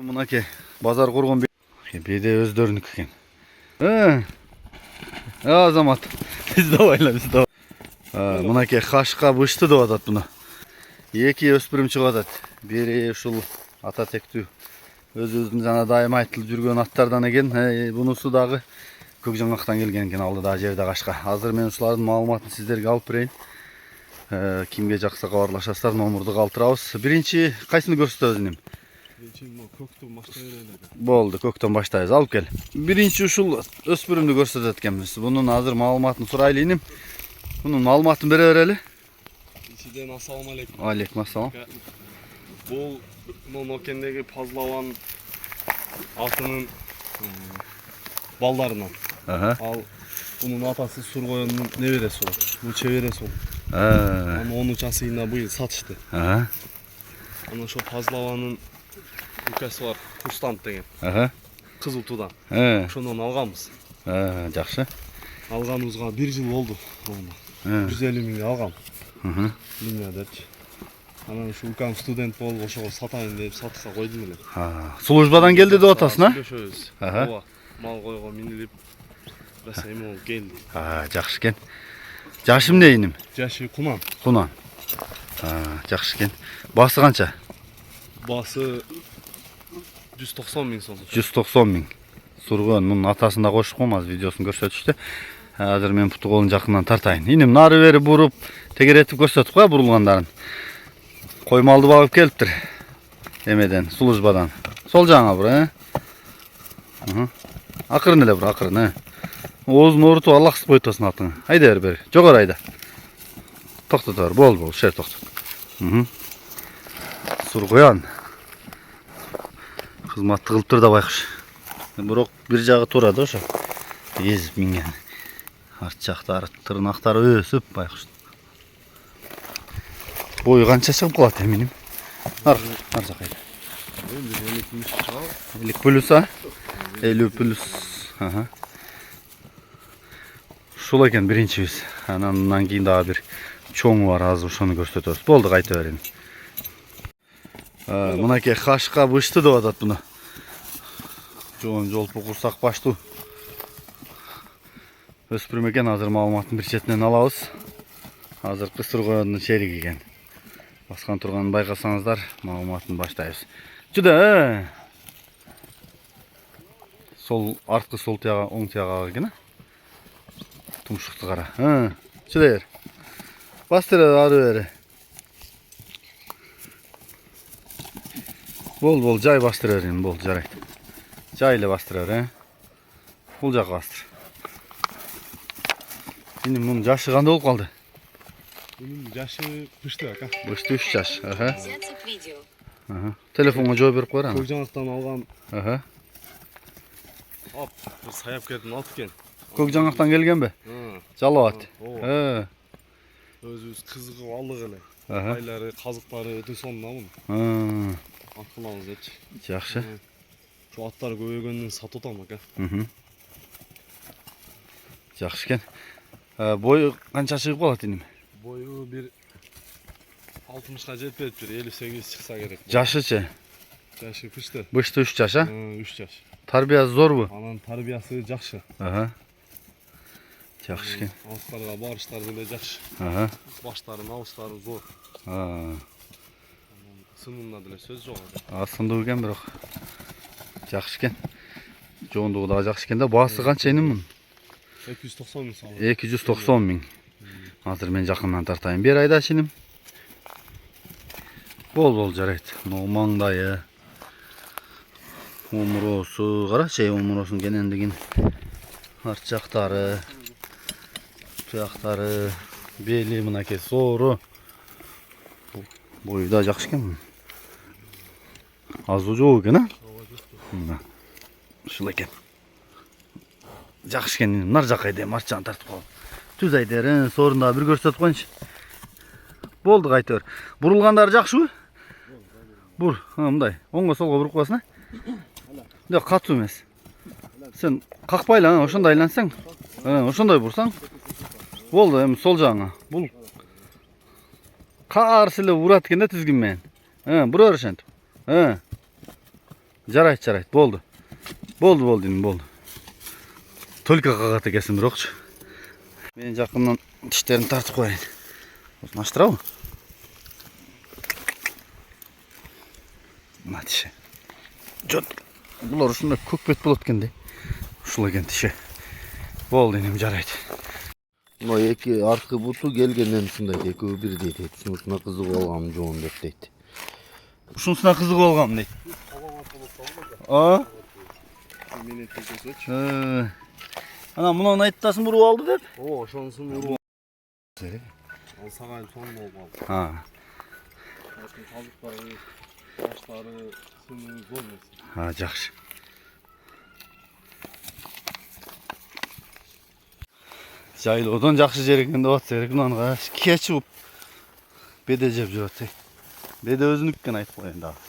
Мынакей базар кургон беде өздөрүнүкү экен. Азамат. Биз давайла, биз давай. Мынакей хашка бышты деп атат буну. Эки өспүрүм чыгып атат. Бири ушул ата тектүү өзүбүздүн жана дайыма айтылып жүргөн аттардан экен. Бунусу дагы көк жаңгактан келген экен, алды да жерде кашка. Азыр мен ушулардын маалыматын сиздерге алып берейин. Кимге жакса кабарлашасыздар, номурду калтырабыз. Биринчи кайсыны көрсөтөбүз инем? Көктөн баштай берели. Болду, көктөн баштайбыз. Алып кел. Биринчи ушул өспүрүмдү көрсөтөт экенбиз. Бунун азыр маалыматын сурайлы инем. Бунун маалыматын бере берели. Ичиден ассаламу алейкум. Алейкум ассалам. Бул Нокендеги Пазлаван атынын балдарынан. Ал бунун атасы Сургоюндун небереси болот. Бул чебереси болот. Анын 10 айында быйыл сатышты. Анан ошо Пазлаванын укасы бар, Курстант деген. Кызыл тудан. Ошондон алганбыз. Жакшы. Алганыбызга 1 жыл болду. 150 миңге алгам. Линиядачы. Анан ушу укам студент болуп ошого сатайын деп сатышка койдум эле. Службадан келди деп атасың, Сүйлөшөбүз. Ооба. Мал койго минилип эме болуп келди. Жакшы экен. Жашы эмне иним? Жашы Кунан. Кунан. Жакшы экен. Басы канча? Басы 190 миң сом. 190 миң. Сургоюндун атасында кошком, азыр видеосун көрсөтүштү. Азыр мен путу колун жакындан тартайын. Иним нары бери буруп, тегеретип көрсөтүп кой бурулгандарын. Коймалды багып келиптир. Эмеден, службадан. Сол жагыңа бур, Акырын эле бур, акырын, Оозун оорутуп Аллах спойтосун атыңа. Айда бери. Жогору айда. Токтото бер, болду, шер токтот. Сургоян. Кызматты кылыптыр да байкуш. Бирок бир жагы туура да ошо. Эзип минген. Арт жактары, тырнактары өсүп байкуш. Бою канча чыгып калат эминим? Ар жакка. 50 плюс, 50 плюс. Ушул экен биринчибиз. Анан кийин дагы бир чоңу бар, азыр ошону көрсөтөбүз. Болду, кайта берейин. Мынакей хашка бышты деп атат буну. Жоон жолпу курсак баштуу. Өспүрүм экен, азыр маалыматтын бир четинен алабыз. Азыркы Сургоюндун шериги экен. Баскан турганын байкасаңыздар, маалыматын баштайбыз. Жүдө, Сол арткы сол тияга, оң тияга экен, Тумшукту кара. Жүдө бер. Бастыр ары бери. Бол, жай бастыр берин, бол, жарайт. Жай эле бастыр бер, Бул жака бастыр. Иним мунун жашы кандай болуп калды? Bunun yaşı pıştı aka. Bıştı 3 yaş. Telefonga жооп берип койгор аны. Көк жаңактан алган. Ап, bir саяп келдим алып экен. Көк жаңактан келгенби? Жалап ат. Өзүбүз кызыгып алдык эле. Айлары, казыктары өтө сонун амын. Ат кылабыз депчи. Жакшы. Şu аттар көбөйгөндөн сатып атам ака. Жакшы экен. Бою канча чыгып калат иним? Boyu bir 60'a жетпейт, bir 58 çıksa gerek. Жашычы? Yaşı pıştı. Бышты 3 yaş, 3 yaş. Тарбиясы зорбу? Анан тарбиясы жакшы. Жакшы экен. Алыстарга барыштары деле жакшы. Баштарын, абыстары зор. Сынында деле сөз жок. Сындуу экен бирок. Жакшы экен. Жоондугу да жакшы экен да. Баасы канча эним мунун? 290 миң салат. 290 миң. Азыр мен жакындан тартайын. Бер айдаш иним. Бол, жарайт. Мына маңдайы. Омуросу, карачы, омуросунун кенендигин. Арт жактары. Туяктары, бели мынакей соору. Бою да жакшы экен. Азы жок экен, Ушул экен. Жакшы экен, нар жакка айдайм, арт жагын тартып калып. Түз айдерин, соорунда бир көрсөтүп коюнчу. Болду, кайта бер. Бурулгандары жакшыбы? Бур, мындай. Оңго солго буруп коесуң, Жок, катуу эмес. Сен какпайла, ошондой айлансаң. Ошондой бурсаң. Болду, эми сол жагыңа. Бул карсы эле урат экен да тизгин менен. Бура бер ошентип. Жарайт. Болду. Болду иним, болду. Только кагат экенсиң бирокчу. Мен жакындан тиштерин тартып коеюн. Осуну ачтырабы? Мына тиши. Жот. Булар ушундай көкпет болот экен да. Ушул экен тиши. Болду иним, жарайт. Мына эки арткы буту келгенден ушундай экөө бирдей дейт. Ушуна кызыгып алгам жоон деп дейт. Ушунусуна кызыгып алгам дейт. А? Мени текесечи. Ана мунун айтасың буруп алды деп. О, ошонусун уруп. Ал сага сон болуп алды. Ha. Başka kazıkları, taşları, sınırı zor mesela. Ha, жақсы. Жайлоодон жакшы жер экен деп атса керек, мынанга кечип беде жеп жүрөт. Беде өзүнүкү экен айтып коеюн дагы.